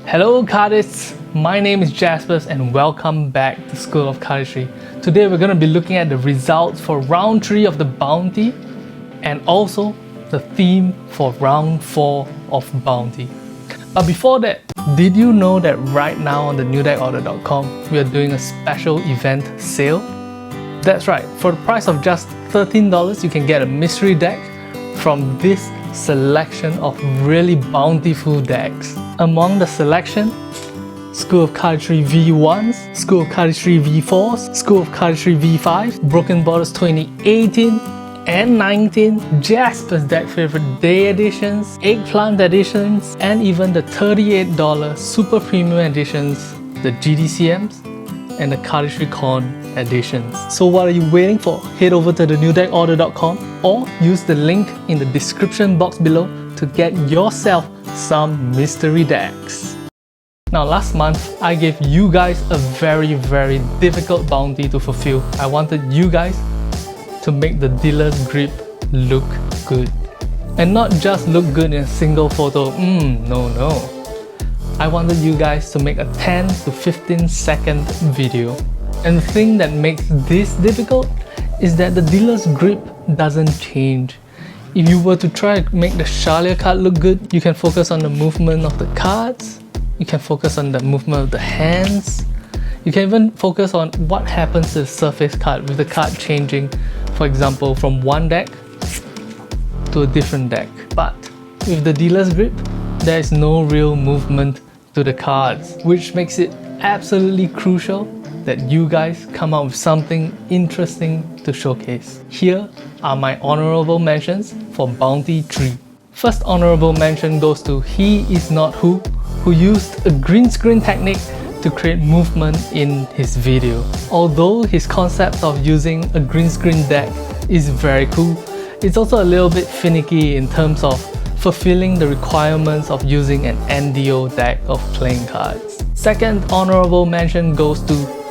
Hello Cardists, my name is Jaspas and welcome back to School of Cardistry. Today we're going to be looking at the results for round 3 of the Bounty and also the theme for round 4 of Bounty. But before that, did you know that right now on the newdeckorder.com we are doing a special event sale? That's right, for the price of just $13 you can get a mystery deck from this selection of really bountiful decks. Among the selection, School of Cardistry V1s, School of Cardistry V4s, School of Cardistry V5s, Broken Borders 2018 and 19, Jaspas Deck Favorite Day editions, Eggplant editions, and even the $38 Super Premium editions, the GDCMs, and the Cardistry Con editions. So what are you waiting for? Head over to the newdeckorder.com or use the link in the description box below to get yourself some mystery decks. Now last month, I gave you guys a very difficult bounty to fulfill. I wanted you guys to make the dealer's grip look good. And not just look good in a single photo, no. I wanted you guys to make a 10 to 15 second video. And the thing that makes this difficult is that the dealer's grip doesn't change. If you were to try to make the Shalia card look good, you can focus on the movement of the cards, you can focus on the movement of the hands, you can even focus on what happens to the surface card with the card changing, for example, from one deck to a different deck. But with the dealer's grip, there is no real movement to the cards, which makes it absolutely crucial that you guys come up with something interesting to showcase. Here are my honorable mentions for Bounty 3. First honorable mention goes to He Is Not Who used a green screen technique to create movement in his video. Although his concept of using a green screen deck is very cool, it's also a little bit finicky in terms of fulfilling the requirements of using an NDO deck of playing cards. Second honorable mention goes to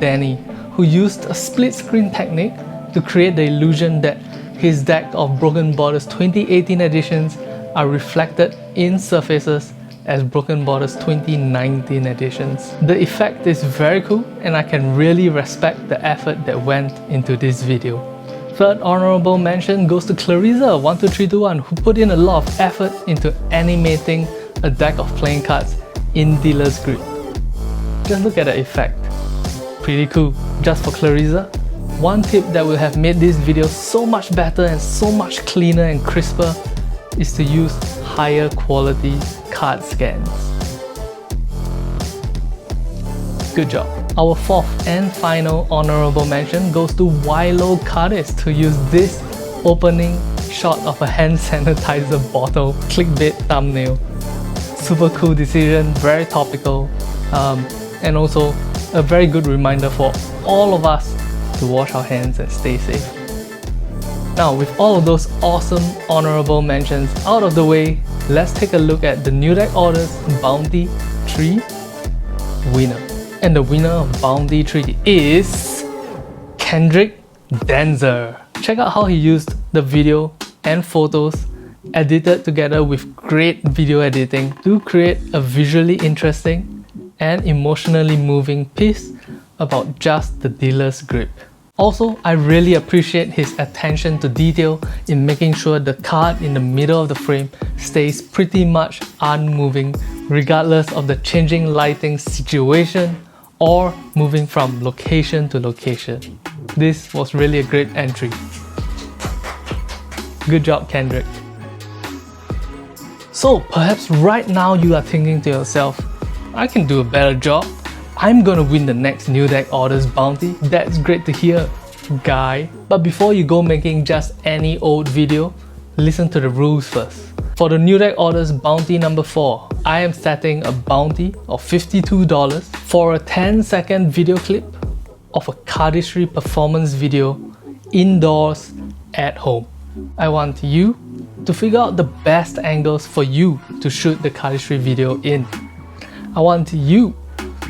Danny, who used a split screen technique to create the illusion that his deck of Broken Borders 2018 editions are reflected in surfaces as Broken Borders 2019 editions. The effect is very cool and I can really respect the effort that went into this video. Third honorable mention goes to Clarissa12321, who put in a lot of effort into animating a deck of playing cards in dealer's grip. Just look at the effect. Pretty cool. Just for Clarissa, one tip that will have made this video so much better and so much cleaner and crisper is to use higher quality card scans. Good job. Our fourth and final honorable mention goes to Wilo Cardist, who used this opening shot of a hand sanitizer bottle clickbait thumbnail. Super cool decision, very topical, and also a very good reminder for all of us to wash our hands and stay safe. Now, with all of those awesome honorable mentions out of the way, let's take a look at the New Deck Orders Bounty 3 winner. And the winner of Bounty 3 is Kendrick Denzer. Check out how he used the video and photos edited together with great video editing to create a visually interesting and emotionally moving piece about just the dealer's grip. Also, I really appreciate his attention to detail in making sure the card in the middle of the frame stays pretty much unmoving regardless of the changing lighting situation or moving from location to location. This was really a great entry. Good job, Kendrick. So perhaps right now you are thinking to yourself, I can do a better job. I'm gonna win the next New Deck Orders Bounty. That's great to hear, guy. But before you go making just any old video, listen to the rules first. For the New Deck Orders Bounty number 4, I am setting a bounty of $52 for a 10-second video clip of a Cardistry performance video indoors at home. I want you to figure out the best angles for you to shoot the Cardistry video in. I want you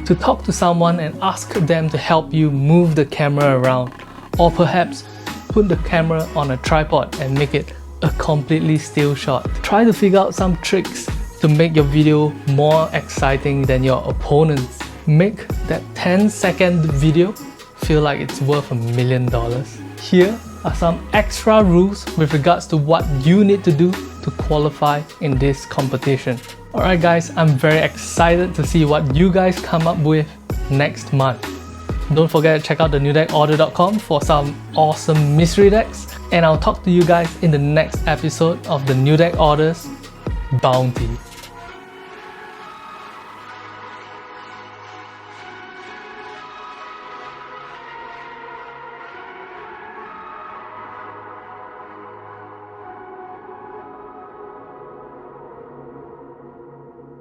to talk to someone and ask them to help you move the camera around, or perhaps put the camera on a tripod and make it a completely still shot. Try to figure out some tricks to make your video more exciting than your opponents. Make that 10-second video feel like it's worth $1 million. Here are some extra rules with regards to what you need to do to qualify in this competition. Alright guys, I'm very excited to see what you guys come up with next month. Don't forget to check out the newdeckorder.com for some awesome mystery decks, and I'll talk to you guys in the next episode of the New Deck Orders Bounty.